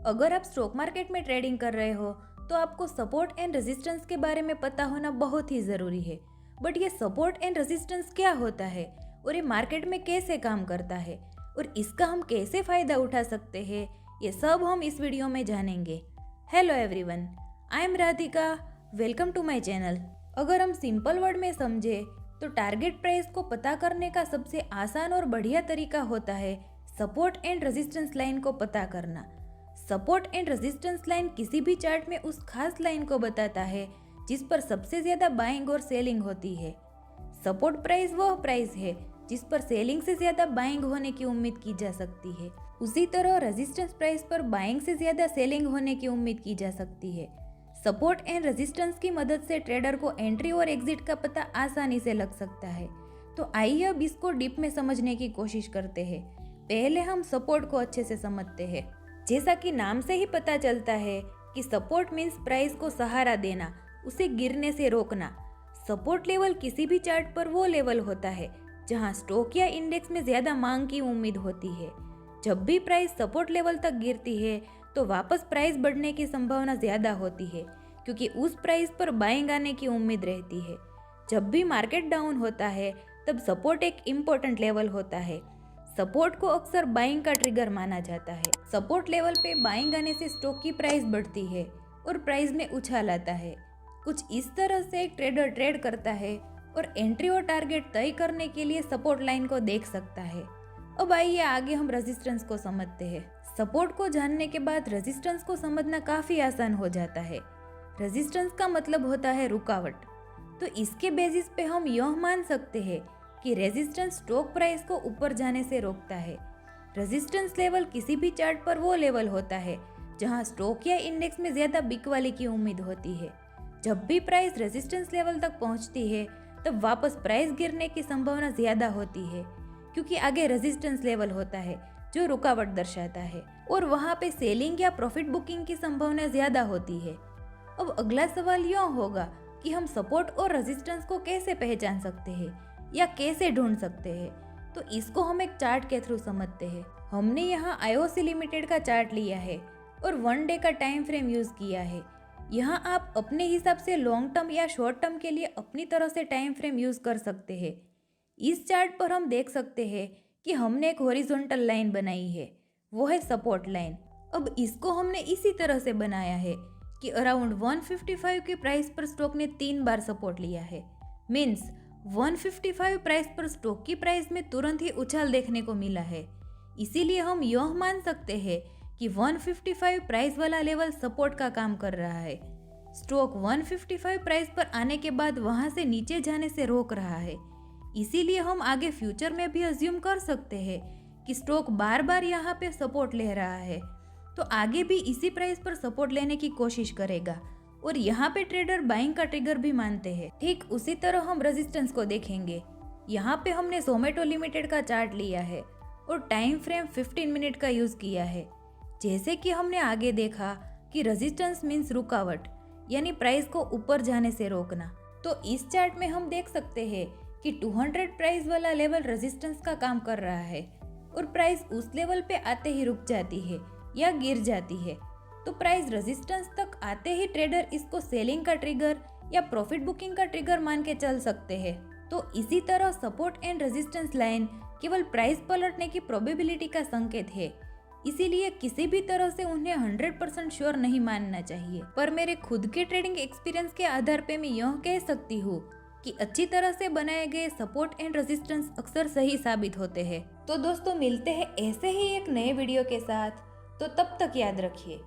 अगर आप stock market में ट्रेडिंग कर रहे हो तो आपको सपोर्ट एंड रेजिस्टेंस के बारे में पता होना बहुत ही ज़रूरी है। बट ये सपोर्ट एंड रेजिस्टेंस क्या होता है और ये मार्केट में कैसे काम करता है और इसका हम कैसे फ़ायदा उठा सकते हैं, ये सब हम इस वीडियो में जानेंगे। Hello everyone, I am Radhika, welcome to my channel. अगर हम सिंपल वर्ड में समझे तो टारगेट प्राइस को पता करने का सबसे आसान और बढ़िया तरीका होता है सपोर्ट एंड रेजिस्टेंस लाइन को पता करना। सपोर्ट एंड रेजिस्टेंस लाइन किसी भी चार्ट में उस खास लाइन को बताता है जिस पर सबसे ज्यादा बाइंग और सेलिंग होती है। सपोर्ट प्राइस वह प्राइस है जिस पर सेलिंग से ज्यादा बाइंग होने की उम्मीद की जा सकती है। उसी तरह रेजिस्टेंस प्राइस पर बाइंग से ज्यादा सेलिंग होने की उम्मीद की जा सकती है। सपोर्ट एंड रेजिस्टेंस की मदद से ट्रेडर को एंट्री और एग्जिट का पता आसानी से लग सकता है। तो आइए अब इसको डीप में समझने की कोशिश करते हैं। पहले हम सपोर्ट को अच्छे से समझते हैं। जैसा कि नाम से ही पता चलता है कि सपोर्ट मीन्स प्राइस को सहारा देना, उसे गिरने से रोकना। सपोर्ट लेवल किसी भी चार्ट पर वो लेवल होता है जहां स्टॉक या इंडेक्स में ज्यादा मांग की उम्मीद होती है। जब भी प्राइस सपोर्ट लेवल तक गिरती है तो वापस प्राइस बढ़ने की संभावना ज्यादा होती है क्योंकि उस प्राइस पर बाइंग आने की उम्मीद रहती है। जब भी मार्केट डाउन होता है तब सपोर्ट एक इम्पोर्टेंट लेवल होता है। सपोर्ट को अक्सर बाइंग का ट्रिगर माना जाता है। सपोर्ट लेवल पे बाइंग आने से स्टॉक की प्राइस बढ़ती है और प्राइस में उछाल आता है। कुछ इस तरह से एक ट्रेडर ट्रेड करता है और एंट्री और टारगेट तय करने के लिए सपोर्ट लाइन को देख सकता है। अब आइए आगे हम रेजिस्टेंस को समझते हैं। सपोर्ट को जानने के बाद रेजिस्टेंस को समझना काफी आसान हो जाता है। रेजिस्टेंस का मतलब होता है रुकावट। तो इसके बेसिस पे हम यह मान सकते हैं कि रेजिस्टेंस स्टॉक प्राइस को ऊपर जाने से रोकता है। रेजिस्टेंस लेवल किसी भी चार्ट पर वो लेवल होता है जहां स्टॉक या इंडेक्स में ज्यादा बिकवाली की उम्मीद होती है। जब भी प्राइस रेजिस्टेंस लेवल तक पहुंचती है तब वापस प्राइस गिरने की संभावना ज्यादा होती है क्योंकि आगे रेजिस्टेंस लेवल होता है जो रुकावट दर्शाता है और वहां पे सेलिंग या प्रॉफिट बुकिंग की संभावना ज्यादा होती है। अब अगला सवाल यह होगा कि हम सपोर्ट और रेजिस्टेंस को कैसे पहचान सकते हैं या कैसे ढूंढ सकते हैं। तो इसको हम एक चार्ट के थ्रू समझते हैं। हमने यहाँ IOC लिमिटेड का चार्ट लिया है और 1 डे का टाइम फ्रेम यूज किया है। यहाँ आप अपने हिसाब से लॉन्ग टर्म या शॉर्ट टर्म के लिए अपनी तरह से टाइम फ्रेम यूज कर सकते हैं। इस चार्ट पर हम देख सकते हैं कि हमने एक हॉरिजॉन्टल लाइन बनाई है, वो है सपोर्ट लाइन। अब इसको हमने इसी तरह से बनाया है कि अराउंड 155 के प्राइस पर स्टॉक ने 3 बार सपोर्ट लिया है। मीन्स 155 प्राइस पर स्टॉक की प्राइस में तुरंत ही उछाल देखने को मिला है। इसीलिए हम यह मान सकते हैं कि 155 प्राइस वाला लेवल सपोर्ट का काम कर रहा है। स्टॉक 155 प्राइस पर आने के बाद वहां से नीचे जाने से रोक रहा है। इसीलिए हम आगे फ्यूचर में भी अज्यूम कर सकते हैं कि स्टॉक बार बार यहाँ पे सपोर्ट ले रहा है तो आगे भी इसी प्राइस पर सपोर्ट लेने की कोशिश करेगा और यहाँ पे ट्रेडर बाइंग का ट्रिगर भी मानते हैं। ठीक उसी तरह हम रेजिस्टेंस को देखेंगे। यहाँ पे हमने जोमेटो लिमिटेड का चार्ट लिया है और टाइम फ्रेम 15 मिनट का यूज किया है। जैसे कि हमने आगे देखा कि रेजिस्टेंस मीन्स रुकावट, यानी प्राइस को ऊपर जाने से रोकना। तो इस चार्ट में हम देख सकते हैं कि 200 प्राइस वाला लेवल रेजिस्टेंस का काम कर रहा है और प्राइस उस लेवल पे आते ही रुक जाती है या गिर जाती है। तो प्राइस रेजिस्टेंस तक आते ही ट्रेडर इसको सेलिंग का ट्रिगर या प्रॉफिट बुकिंग का ट्रिगर मान के चल सकते हैं। तो इसी तरह सपोर्ट एंड रेजिस्टेंस लाइन केवल प्राइस पलटने की प्रोबेबिलिटी का संकेत है। इसीलिए किसी भी तरह से उन्हें 100% श्योर नहीं मानना चाहिए। पर मेरे खुद के ट्रेडिंग एक्सपीरियंस के आधार पे मैं यह कह सकती हूँ कि अच्छी तरह से बनाए गए सपोर्ट एंड रेजिस्टेंस अक्सर सही साबित होते हैं। तो दोस्तों, मिलते हैं ऐसे ही एक नए वीडियो के साथ। तो तब तक याद रखिए,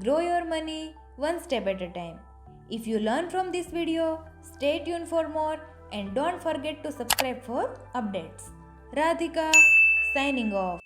grow your money one step at a time. If you learn from this video, stay tuned for more and don't forget to subscribe for updates. Radhika signing off.